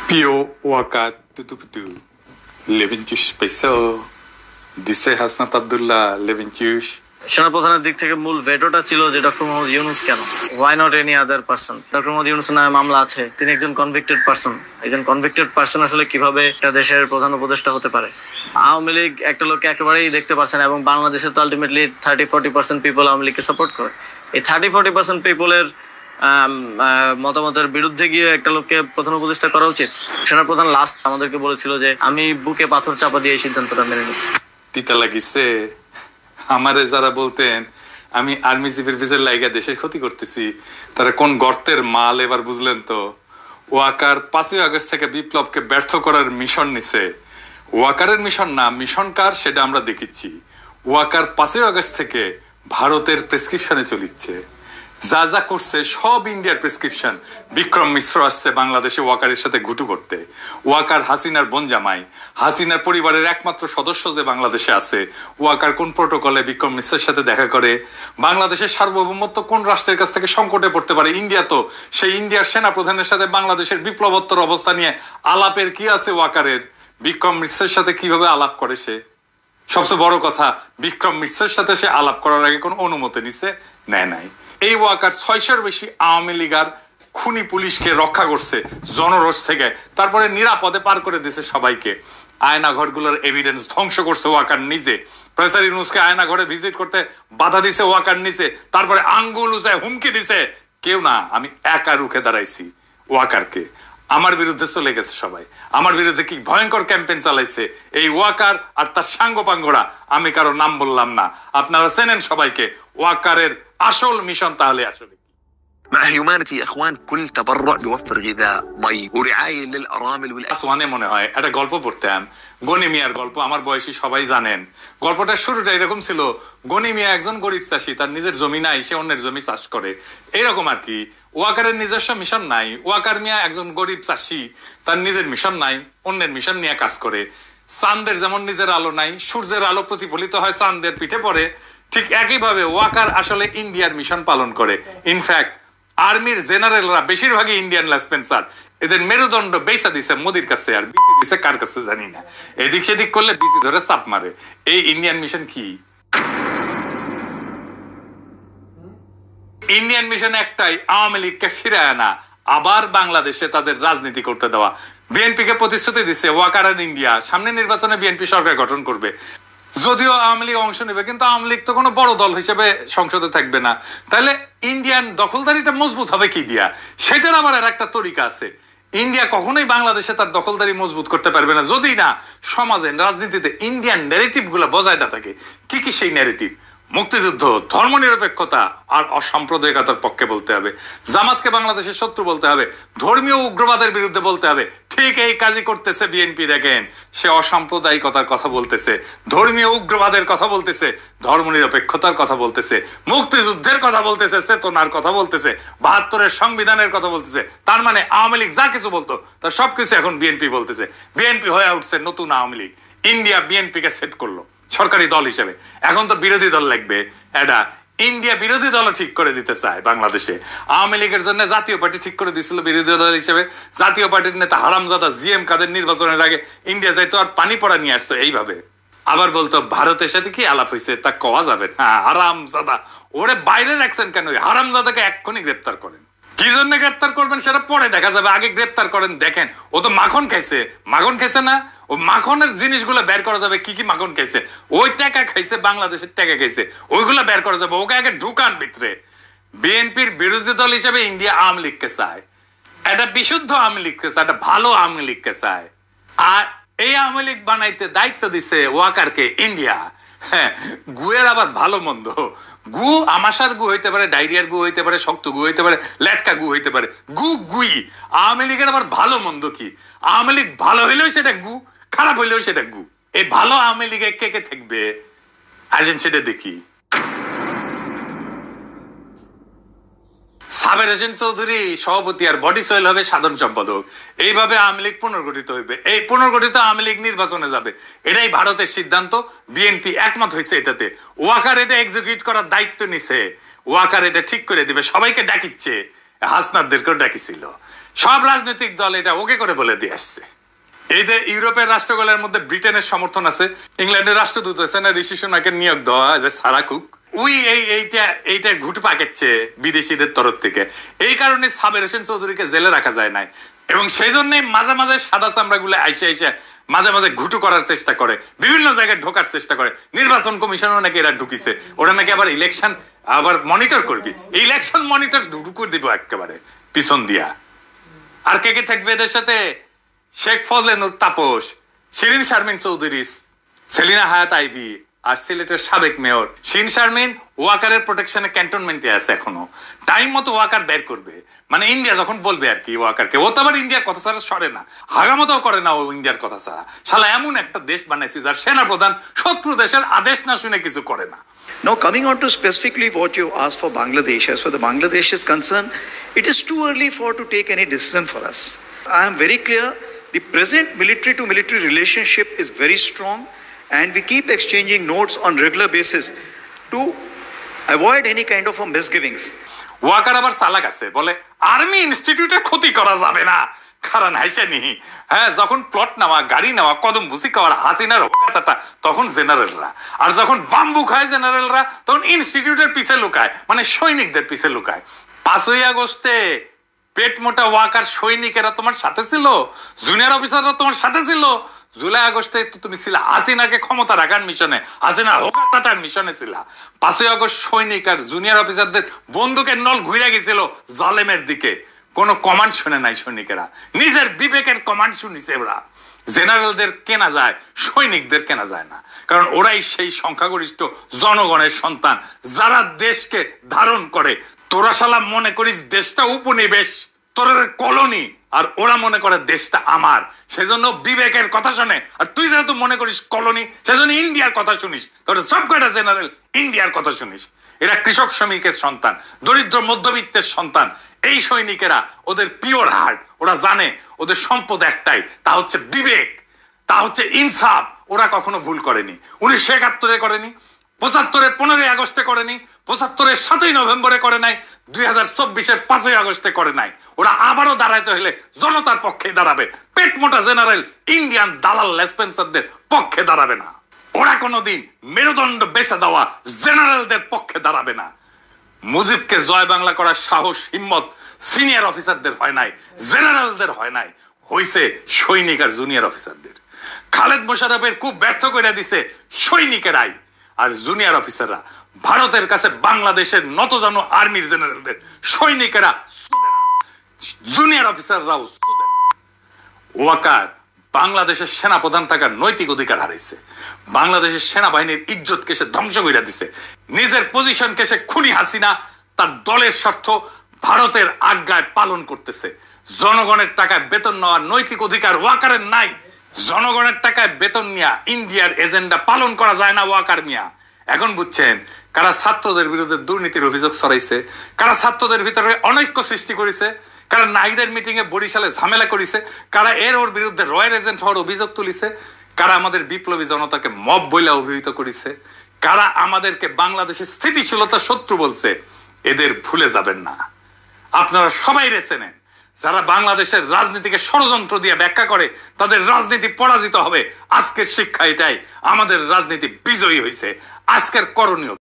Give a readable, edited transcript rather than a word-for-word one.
Pio Waka Tutuputu Leventus Peso Dise Hasnat Abdullah Leventus সেনাপ্রধানের দিক থেকে মূল ভেটোটা ছিল যে ডক্টর মোহাম্মদ ইউনুস কেন, why not any other person. Doctor Muhammad Yunus নামে মামলা আছে, তিনি একজন কনভিক্টেড পার্সন। একজন কনভিক্টেড পার্সন আসলে কিভাবে একটা দেশের প্রধান উপদেষ্টা হতে পারে? আওয়ামী লীগ একটা লোককে একেবারেই দেখতে পারছে না, এবং বাংলাদেশে তো আলটিমেটলি 30-40% পিপল আওয়ামী লীগকে সাপোর্ট করে। এই 30-40% পিপলের মতামতের বিরুদ্ধে গিয়ে একটা লোককে প্রধান উপদেষ্টা করা উচিত? সেনাপ্রধান লাস্ট আমাদেরকে বলেছিল যে আমি বুকে পাথর চাপা দিয়ে এই সিদ্ধান্তটা মেনে নিচ্ছি। তিতা লাগিছে আমারে যারা বলতেন আমি আর্মি চিফের পিছের লাইগা দেশের ক্ষতি করতেছি, তারা কোন গর্তের মাল এবার বুঝলেন তো। ওয়াকার 5ই আগস্ট থেকে বিপ্লবকে ব্যর্থ করার মিশন নিছে। ওয়াকারের মিশন না, মিশন কার সেটা আমরা দেখিচ্ছি। ওয়াকার 5ই আগস্ট থেকে ভারতের প্রেসক্রিপশনে চলিচ্ছে, যা যা করছে সব ইন্ডিয়ার প্রেসক্রিপশন। বিক্রম মিশ্র আসছে বাংলাদেশে ওয়াকারের সাথে ঘুটু করতে। ওয়াকার হাসিনার বোন জামাই, হাসিনার পরিবারের একমাত্র সদস্য যে বাংলাদেশে আছে। ওয়াকার কোন প্রোটোকলে বিক্রম মিশ্রের সাথে দেখা করে? বাংলাদেশের সার্বভৌমত্ব কোন রাষ্ট্রের কাছ থেকে সংকটে পড়তে পারে? ইন্ডিয়া তো। সেই ইন্ডিয়ার সেনা প্রধানের সাথে বাংলাদেশের বিপ্লবোত্তর অবস্থা নিয়ে আলাপের কি আছে ওয়াকারের? বিক্রম মিশ্রের সাথে কিভাবে আলাপ করে সে? সবচেয়ে বড় কথা, বিক্রম মিশ্রের সাথে সে আলাপ করার আগে কোন অনুমতি নিছে? নেয় নাই। এই ওয়াকার 600-র বেশি আওয়ামী লীগার খুনি পুলিশকে রক্ষা করছে জনরোষ থেকে, তারপরে নিরাপদে পার করে দিয়েছে সবাইকে। আয়না ঘরগুলোর এভিডেন্স ধ্বংস করছে ওয়াকার নিজে। প্রফেসর ইউনূসকে আয়না ঘরে ভিজিট করতে বাধা দিছে ওয়াকার নিজে, তারপরে আঙ্গুল উঁচায় হুমকি দিছে। কেউ না, আমি একা রুখে দাঁড়াইছি ওয়াকারকে। আমার বিরুদ্ধে চলে গেছে সবাই, আমার বিরুদ্ধে কি ভয়ঙ্কর ক্যাম্পেইন চালাইছে এই ওয়াকার আর তার সাঙ্গপাঙ্গরা। আমি কারো নাম বললাম না, আপনারা চেনেন সবাইকে। ওয়াকারের আসল মিশন তাহলে আসলে مع هيومانيتي يا اخوان كل تبرع بيوفر غذاء مي ورعايه للارامل আসওয়ানে মনে হয় একটা গল্প পড়তাম, গনি মিয়ার গল্প। আমার বয়সী সবাই জানেন। গল্পটার শুরুটা এরকম ছিল, গনি মিয়া একজন গরিব চাষী, তার নিজের জমি নাই, সে অন্যের জমি চাষ করে, এরকম আর কি। ওয়াকারের নিজস্ব মিশন নাই। ওয়াকার মিয়া একজন গরিব চাষী, তার নিজের মিশন নাই, অন্যের মিশন নিয়ে কাজ করে। চাঁদের যেমন নিজের আলো নাই, সূর্যের আলো প্রতিফলিত হয় চাঁদের পিঠে পড়ে, ঠিক একইভাবে ওয়াকার আসলে ইন্ডিয়ার মিশন পালন করে। ইনফ্যাক্ট আর্মির জেনারেলরা বেশিরভাগই ইন্ডিয়ান লেসপেন্সার। এদের মেরুদণ্ড বেচা দিছে মোদির কাছে, আর বিসি দিছে কার কাছে জানি না। এদিক সেদিক করলে বিসি ধরে চাপ মারে। এই ইন্ডিয়ান মিশন কি? ইন্ডিয়ান মিশন একটাই, আওয়ামী লীগকে ফিরে আনা, আবার বাংলাদেশে তাদের রাজনীতি করতে দেওয়া। বিএনপি কে প্রতিশ্রুতি দিচ্ছে ওয়াকার আর ইন্ডিয়া সামনে নির্বাচনে বিএনপি সরকার গঠন করবে। যদিও আওয়ামী লীগ অংশ নেবে, কিন্তু আওয়ামী লীগ তো কোনো বড় দল হিসেবে সংসদে থাকবে না। তাহলে ইন্ডিয়ান দখলদারিটা মজবুত হবে কি দিয়া? সেটার আবার আর একটা তরিকা আছে। ইন্ডিয়া কখনোই বাংলাদেশে তার দখলদারি মজবুত করতে পারবে না যদি না সমাজে, রাজনীতিতে ইন্ডিয়ান ন্যারেটিভ গুলা বজায় না থাকে। কি কি সেই ন্যারেটিভ? মুক্তিযুদ্ধ, ধর্মনিরপেক্ষতা আর অসাম্প্রদায়িকতার পক্ষে বলতে হবে। জামাতকে বাংলাদেশের শত্রু বলতে হবে, ধর্মীয় উগ্রবাদের বিরুদ্ধে বলতে হবে। ঠিক এই কাজই করতেছে বিএনপি। দেখেন, সে অসাম্প্রদায়িকতার কথা বলতেছে, ধর্মীয় উগ্রবাদের কথা বলতেছে, ধর্মনিরপেক্ষতার কথা বলতেছে, মুক্তিযুদ্ধের কথা বলতেছে, চেতনার কথা বলতেছে, 72-এর সংবিধানের কথা বলতেছে। তার মানে আওয়ামী লীগ যা কিছু বলতো তার সবকিছু এখন বিএনপি বলতেছে। বিএনপি হয়ে উঠছে নতুন আওয়ামী লীগ। ইন্ডিয়া বিএনপি কে সেট করলো সরকারি দল হিসেবে। এখন তো বিরোধী দল লাগবে। এটা ইন্ডিয়া বিরোধী দল ঠিক করে দিতে চায় বাংলাদেশে। আওয়ামী লীগের জন্য জাতীয় পার্টি ঠিক করে দিয়েছিল বিরোধী দল হিসেবে। জাতীয় পার্টির নেতা হারামজাদা জিএম কাদের নির্বাচনের আগে ইন্ডিয়া যাইতো আর পানি পড়া নিয়ে আসতো এইভাবে। আবার বলতো ভারতের সাথে কি আলাপ হয়েছে তা কওয়া যাবে না। হারামজাদা, ওরে বাইরে রাখছেন কেন? হারামজাদাকে এক্ষুনি গ্রেপ্তার করেন। কি জন্য গ্রেপ্তার করবেন সেটা পরে দেখা যাবে, আগে গ্রেপ্তার করেন। দেখেন, ও তো মাখন খাইছে। মাখন খাইছে না? ও মাখনের জিনিসগুলো বের করা যাবে। কি কি মাখন খাইছে? ওই টাকা খাইছে, বাংলাদেশের টাকা খাইছে, ওইগুলো বের করা যাবে। ওকে আগে ঢুকান ভিতরে। বিএনপির বিরোধী দল হিসেবে ইন্ডিয়া আওয়ামী লীগকে চায়, একটা বিশুদ্ধ আওয়ামী লীগকে চায়, একটা ভালো আওয়ামী লীগকে চায়। আর এই আওয়ামী লীগ বানাইতে দায়িত্ব দিছে ওয়াকারকে ইন্ডিয়া। হ্যাঁ, গুয়ের আবার ভালো মন্দ। গু আমাশার গু হইতে পারে, ডায়রিয়ার গু হইতে পারে, শক্ত গু হইতে পারে, লেটকা গু হইতে পারে। গু গুই। আওয়ামী লীগের আবার ভালো মন্দ কি? আওয়ামী লীগ ভালো হইলেও সেটা গু, খারাপ হইলেও সেটা গু। এই ভালো আওয়ামী লীগে কে কে থাকবে আসেন সেটা দেখি। সাবের হোসেন চৌধুরী সভাপতি আর বডি সোহেল হবে সাধারণ সম্পাদক। এইভাবে আওয়ামী লীগ পুনর্গঠিত হইবে। এই পুনর্গঠিত আওয়ামী লীগ নির্বাচনে যাবে। এটাই ভারতের সিদ্ধান্ত। বিএনপি একমত হয়েছে এটাতে। ওয়াকার এটা এক্সিকিউট করার দায়িত্ব নিছে। ওয়াকার এটা ঠিক করে দিবে। সবাইকে ডাকিচ্ছে, হাসনাতদেরকেও ডাকিছিল। সব রাজনৈতিক দল এটা ওকে করে বলে দিয়ে আসছে। এই যে ইউরোপের রাষ্ট্রগুলোর মধ্যে ব্রিটেনের সমর্থন আছে, ইংল্যান্ডের রাষ্ট্রদূত হয়েছে না ঋষি সুনাকের নিয়োগ দেওয়া যে সারা কুক, ওই এইটা ঘুট পাকাচ্ছে বিদেশিদের তরফ থেকে। এই কারণে সাবের হোসেন চৌধুরীকে জেলে রাখা যায় নাই, এবং সেই জন্যই মাঝে মাঝে সাদা চামড়া গুলো আইসে মাঝে মাঝে ঘুটু করার চেষ্টা করে, বিভিন্ন জায়গায় ঢোকার চেষ্টা করে। নির্বাচন কমিশনও নাকি এরা ঢুকিছে, ওরা নাকি আবার ইলেকশন আবার মনিটর করবি, ইলেকশন মনিটর ঢুকু দিব একেবারে পিছন দিয়া। আর কে কে থাকবে এদের সাথে? শেখ ফজলেনুর তাপস, শিরিন শারমিন চৌধুরী, সেলিনা হায়াত আইভি, আর সিলেটের সাবেক মেয়র শিরিন শারমিন ওয়াকারের প্রোটেকশনে ক্যান্টনমেন্টে আছে এখনো। টাইম মতো ওয়াকার বের করবে, মানে ইন্ডিয়া যখন বলবে আর কি ওয়াকারকে, ও তো আবার ইন্ডিয়ার কথা ছাড়া সরে না, হাগামতো করে না ও ইন্ডিয়ার কথা ছাড়া। শালা এমন একটা দেশ বানাইছে যার সেনাপ্রধান শত্রু দেশের আদেশ না শুনে কিছু করে না। Now, coming on to specifically what you asked for Bangladesh, as far as Bangladesh is concerned, it is too early to take any decision for us. I am very clear, the present military-to-military relationship is very strong, and we keep exchanging notes on regular basis to avoid any kind of misgivings. Waker আবার চালাক আছে, বলে army ইনস্টিটিউটের ক্ষতি করা যাবে না, কারণ হাইসেনি। হ্যাঁ, যখন প্লট নেওয়া, গাড়ি নেওয়া, কদম ভুসি খাওয়ার হাসিনার হোকাচাটা, তখন জেনারেলরা, আর যখন বাম্বু খায় জেনারেলরা, তখন ইনস্টিটিউটের পিছে লুকায়, মানে সৈনিকদের পিছে লুকায়। 5ই আগস্টে পেট মোটা ওয়াকার সৈনিকেরা তোমার সাথে ছিল, জুনিয়র অফিসাররা তোমার সাথে ছিল। জুলাই আগস্টে তো তুমি ছিল হাসিনাকে ক্ষমতা রাখার মিশনে, হাসিনার হোকাচাটার মিশনে ছিল। 5ই আগস্ট সৈনিক আর জুনিয়র অফিসারদের বন্দুকের নল ঘুরে গেছিল জালেমের দিকে, কোন কমান্ড শুনে নাই সৈনিকেরা, নিজের বিবেকের কমান্ড শুনিছে ওরা। জেনারেলদের কেনা যায়, সৈনিকদের কেনা যায় না, কারণ ওরাই সেই সংখ্যাগরিষ্ঠ জনগণের সন্তান যারা দেশকে ধারণ করে। তোরা শালা মনে করিস দেশটা উপনিবেশ, তোর কলোনি, আর ওরা মনে করে দেশটা আমার, সেজন্য বিবেকের কথা শোনে। আর তুই যেহেতু মনে করিস কলোনি, সেজন্য ইন্ডিয়ার কথা শুনিস, তোর সব কয়টা জেনারেল ইন্ডিয়ার কথা শুনিস। এরা কৃষক শ্রমিকের সন্তান, দরিদ্র মধ্যবিত্তের সন্তান। এই সৈনিকেরা ওদের পিওর হার্ট, ওরা জানে ওদের সম্পদ একটাই, তা হচ্ছে বিবেক, তা হচ্ছে ইনসাফ। ওরা কখনো ভুল করেনি, 1971 করেনি, 75 15ই আগস্টে করেনি, 75 7ই নভেম্বরে করে নাই, 2024 5ই আগস্টে করে নাই। ওরা আবারও দাঁড়াইতে হলে জনতার পক্ষে দাঁড়াবে, পেট মোটা জেনারেল ইন্ডিয়ান দালাল লেসপেন্সারদের পক্ষে দাঁড়াবে না। ওরা কোনোদিন মেরুদণ্ড বেছে দেওয়া জেনারেলদের পক্ষে দাঁড়াবে না। মুজিবকে জয় বাংলা করার সাহস হিম্মত সিনিয়র অফিসারদের হয় নাই, জেনারেলদের হয় নাই, হইছে সৈনিক আর জুনিয়র অফিসারদের। খালেদ মোশাররফের খুব ব্যর্থ করে দিছে সৈনিকেরাই, আর জুনিয়র অফিসাররা ভারতের কাছে বাংলাদেশের নতজানু আর্মির জেনারেলদের, সৈনিকেরা জুনিয়র অফিসাররাও। ওয়াকার বাংলাদেশের সেনাপ্রধান থাকার নৈতিক অধিকার হারাইছে, বাংলাদেশের সেনাবাহিনীর ইজ্জতকে সে ধ্বংস করে দিছে, নিজের পজিশনকে সে খুনি হাসিনা তার দলের স্বার্থ ভারতের আজ্ঞায় পালন করতেছে। জনগণের টাকায় বেতন নেওয়ার নৈতিক অধিকার ওয়াকারের নাই। জনগণের টাকায় বেতন নিয়ে ইন্ডিয়ার এজেন্ডা পালন করা যায় না ওয়াকার মিয়া। এখন বুঝছেন কারা ছাত্রদের বিরুদ্ধে দুর্নীতির অভিযোগ ছড়াইছে, কারা ছাত্রদের ভিতরে অনৈক্য সৃষ্টি করেছে, কারা নাইদের মিটিং এ বরিশালে ঝামেলা করেছে, কারা ওর বিরুদ্ধে রয়্যাল এজেন্ট হওয়ার অভিযোগ তুলিছে, কারা আমাদের বিপ্লবী জনতাকে মব বইলা অভিহিত করেছে, কারা আমাদেরকে বাংলাদেশের স্থিতিশীলতা শত্রু বলছে, এদের ভুলে যাবেন না। আপনারা সবাই চেনেন, যারা বাংলাদেশের রাজনীতিকে ষড়যন্ত্র দিয়ে ব্যাখ্যা করে তাদের রাজনীতি পরাজিত হবে। আজকের শিক্ষা এটাই, আমাদের রাজনীতি বিজয়ী হয়েছে। আজকের করণীয়